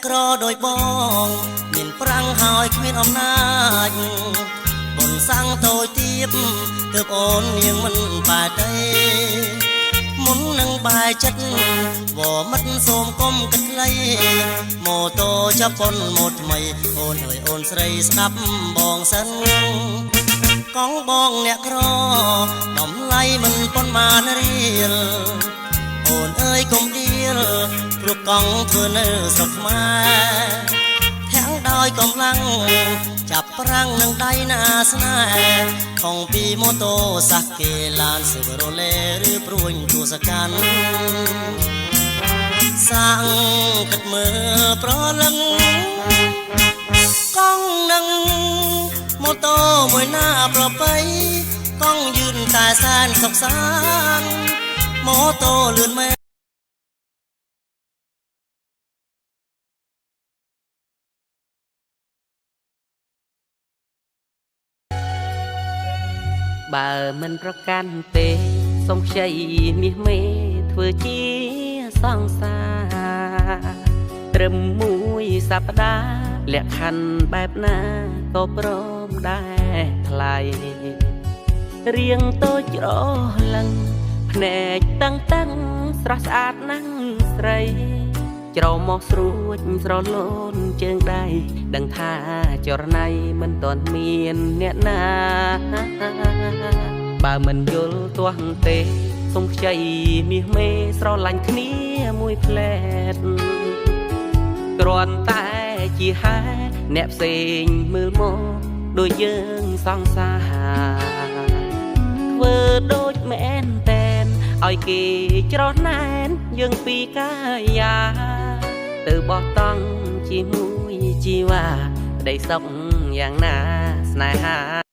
ក្រដោយបងមានប្រាំងហើយគ្មានអំណាចបុនសាំងតូចទៀបទើបអូននាងមិនបែរទេមុននឹងបែរចិត្តវមិត្តសូមកុំគិតខ្លីម៉ូតូចាប់ប៉ុនម៉ូតថ្មីអូនអើយអូនស្រីស្ដាប់បងសិន កងបងអ្នកក្រតម្លៃមិនប៉ុន្មានរៀលអូនអើយកុំដៀលព្រោះកងធ្វើនៅស្រុកខ្មែរធាំងដោយកម្លាំងចាប់ប្រាំងនឹងដៃណាស្នេហ៍ខំពីម៉ូតូសាស់គេឡានស៊ឺវរ៉ូលេឬព្រួញទួសកាន់សាំងគិតមើលប្រលឹងកងនឹងម៉ូតូមួយណាប្រពៃកង់យឺនតែសែនសុខសាន្តម៉ូតូលឿនមែនបើមិនប្រកាន់ទេសូមខ្ចីមាសមេធ្វើជាសង្សារត្រឹមមួយសប្តាហ៍លក្ខខណ្ឌបែបណាក៏ព្រមដែរថ្លៃរៀងតូចច្រឡឹងភ្នែកតឹងតឹងស្រស់ស្អាតណាស់ស្រីច្រមុះស្រួចស្រលូនជើងដៃដឹងថាចរណៃមិនទាន់មានអ្នកណាបើមិនយល់ទាស់ទេសូមខ្ចីមាសមេស្រឡាញ់គ្នាមួយផ្លែតគ្រាន់តែជាហេតុអ្នកផ្សេងមើលមកដូចយើងសង្សារធ្វើដូចមែនតែនឲ្យគេច្រណែនយើងពីកាយាទៅបោះតង់ជាមួយជីវ៉ាក្តីសុខយ៉ាងណាស្នេហា